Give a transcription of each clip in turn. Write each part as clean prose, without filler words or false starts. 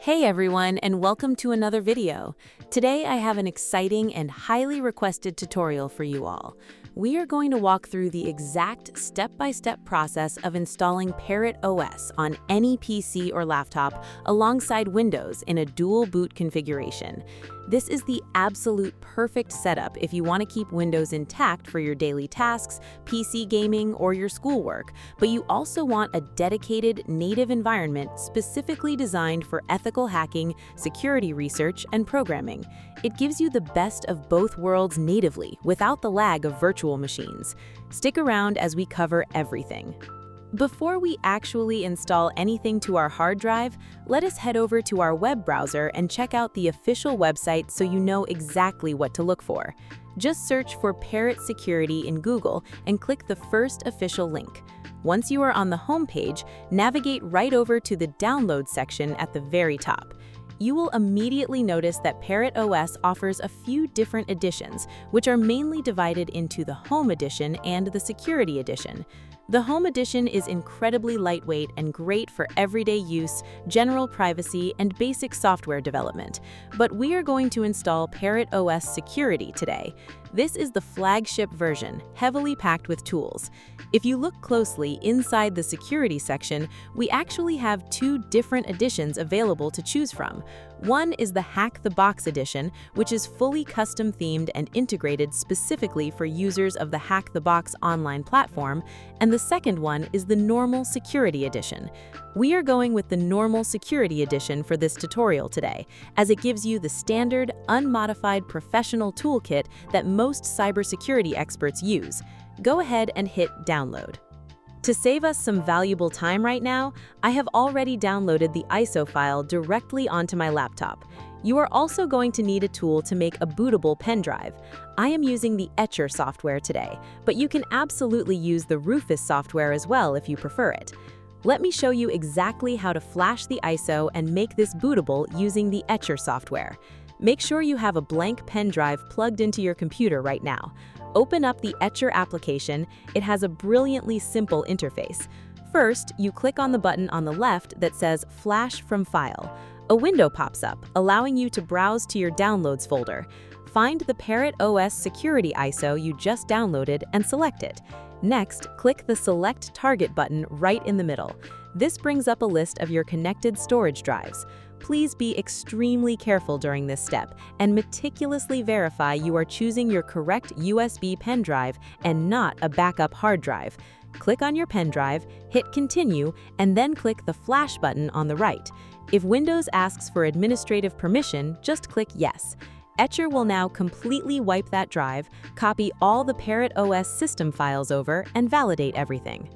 Hey everyone, and welcome to another video. Today I have an exciting and highly requested tutorial for you all. We are going to walk through the exact step-by-step process of installing Parrot OS on any PC or laptop alongside Windows in a dual boot configuration. This is the absolute perfect setup if you want to keep Windows intact for your daily tasks, PC gaming, or your schoolwork, but you also want a dedicated native environment specifically designed for ethical hacking, security research, and programming. It gives you the best of both worlds natively without the lag of virtual machines. Stick around as we cover everything. Before we actually install anything to our hard drive, let us head over to our web browser and check out the official website so you know exactly what to look for. Just search for Parrot Security in Google and click the first official link. Once you are on the home page, navigate right over to the Download section at the very top. You will immediately notice that Parrot OS offers a few different editions, which are mainly divided into the Home Edition and the Security Edition. The Home Edition is incredibly lightweight and great for everyday use, general privacy, and basic software development. But we are going to install Parrot OS Security today. This is the flagship version, heavily packed with tools. If you look closely inside the security section, we actually have two different editions available to choose from. One is the Hack the Box edition, which is fully custom themed and integrated specifically for users of the Hack the Box online platform, and the second one is the Normal Security Edition. We are going with the Normal Security Edition for this tutorial today, as it gives you the standard, unmodified professional toolkit that most cybersecurity experts use. Go ahead and hit download. To save us some valuable time right now, I have already downloaded the ISO file directly onto my laptop. You are also going to need a tool to make a bootable pen drive. I am using the Etcher software today, but you can absolutely use the Rufus software as well if you prefer it. Let me show you exactly how to flash the ISO and make this bootable using the Etcher software. Make sure you have a blank pen drive plugged into your computer right now. Open up the Etcher application. It has a brilliantly simple interface. First, you click on the button on the left that says Flash from File. A window pops up, allowing you to browse to your Downloads folder. Find the Parrot OS Security ISO you just downloaded and select it. Next, click the Select Target button right in the middle. This brings up a list of your connected storage drives. Please be extremely careful during this step and meticulously verify you are choosing your correct USB pen drive and not a backup hard drive. Click on your pen drive, hit Continue, and then click the Flash button on the right. If Windows asks for administrative permission, just click Yes. Etcher will now completely wipe that drive, copy all the Parrot OS system files over, and validate everything.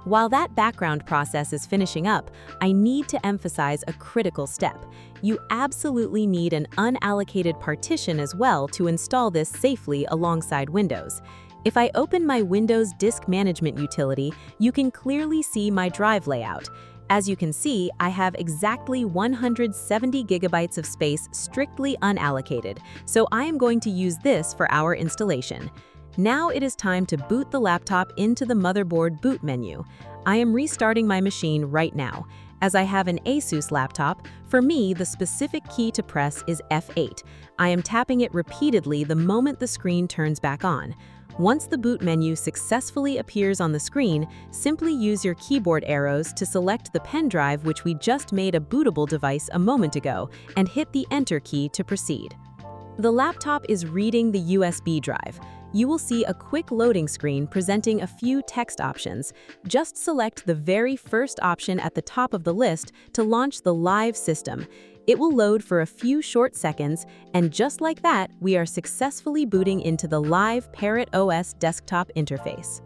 While that background process is finishing up, I need to emphasize a critical step. You absolutely need an unallocated partition as well to install this safely alongside Windows. If I open my Windows Disk Management utility, you can clearly see my drive layout. As you can see, I have exactly 170 gigabytes of space strictly unallocated, so I am going to use this for our installation. Now it is time to boot the laptop into the motherboard boot menu. I am restarting my machine right now. As I have an Asus laptop, for me the specific key to press is F8. I am tapping it repeatedly the moment the screen turns back on. Once the boot menu successfully appears on the screen, simply use your keyboard arrows to select the pen drive which we just made a bootable device a moment ago and hit the Enter key to proceed. The laptop is reading the USB drive. You will see a quick loading screen presenting a few text options. Just select the very first option at the top of the list to launch the live system. It will load for a few short seconds, and just like that, we are successfully booting into the live Parrot OS desktop interface.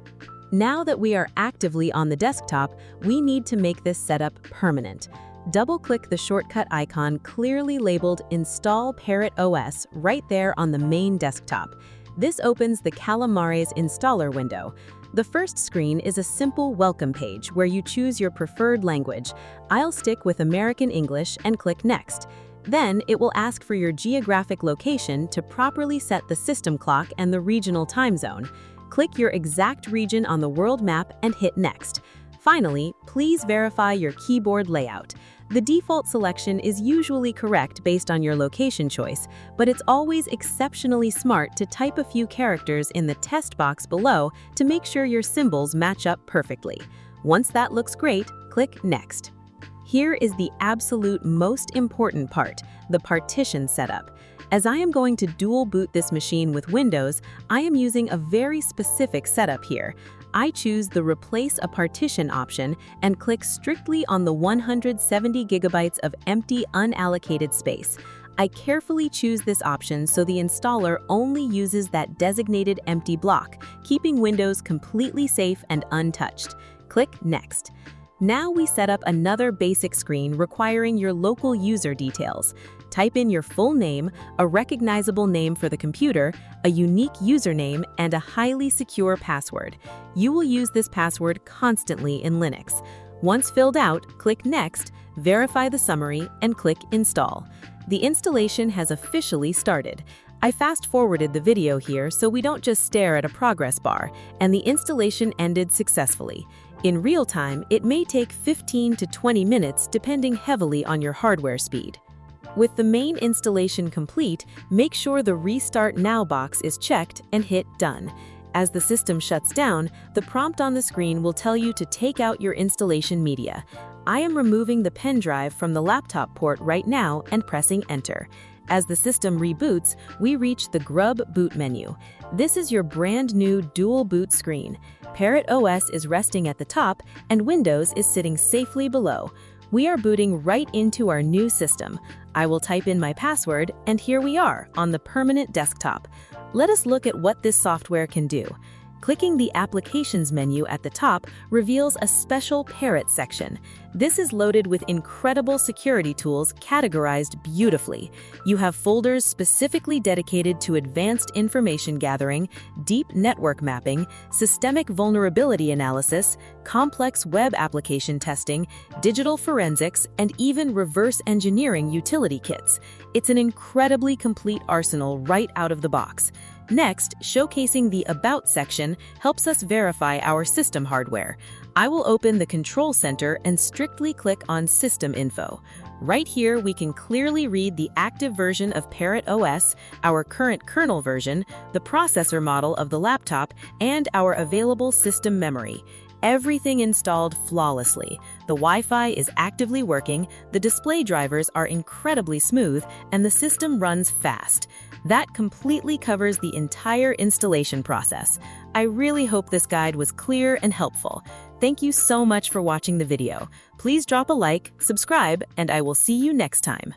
Now that we are actively on the desktop, we need to make this setup permanent. Double-click the shortcut icon clearly labeled Install Parrot OS right there on the main desktop. This opens the Calamares installer window. The first screen is a simple welcome page where you choose your preferred language. I'll stick with American English and click Next. Then it will ask for your geographic location to properly set the system clock and the regional time zone. Click your exact region on the world map and hit Next. Finally, please verify your keyboard layout. The default selection is usually correct based on your location choice, but it's always exceptionally smart to type a few characters in the test box below to make sure your symbols match up perfectly. Once that looks great, click Next. Here is the absolute most important part, the partition setup. As I am going to dual boot this machine with Windows, I am using a very specific setup here. I choose the Replace a Partition option and click strictly on the 170 gigabytes of empty unallocated space. I carefully choose this option so the installer only uses that designated empty block, keeping Windows completely safe and untouched. Click Next. Now we set up another basic screen requiring your local user details. Type in your full name, a recognizable name for the computer, a unique username, and a highly secure password. You will use this password constantly in Linux. Once filled out, click Next, verify the summary, and click Install. The installation has officially started. I fast-forwarded the video here so we don't just stare at a progress bar, and the installation ended successfully. In real time, it may take 15 to 20 minutes depending heavily on your hardware speed. With the main installation complete, make sure the Restart Now box is checked and hit Done. As the system shuts down, the prompt on the screen will tell you to take out your installation media. I am removing the pen drive from the laptop port right now and pressing Enter. As the system reboots, we reach the GRUB boot menu. This is your brand new dual boot screen. Parrot OS is resting at the top and Windows is sitting safely below. We are booting right into our new system. I will type in my password and here we are on the permanent desktop. Let us look at what this software can do. Clicking the Applications menu at the top reveals a special Parrot section. This is loaded with incredible security tools categorized beautifully. You have folders specifically dedicated to advanced information gathering, deep network mapping, systemic vulnerability analysis, complex web application testing, digital forensics, and even reverse engineering utility kits. It's an incredibly complete arsenal right out of the box. Next, showcasing the About section helps us verify our system hardware. I will open the Control Center and strictly click on System Info. Right here, we can clearly read the active version of Parrot OS, our current kernel version, the processor model of the laptop, and our available system memory. Everything installed flawlessly. The Wi-Fi is actively working, the display drivers are incredibly smooth, and the system runs fast. That completely covers the entire installation process. I really hope this guide was clear and helpful. Thank you so much for watching the video. Please drop a like, subscribe, and I will see you next time.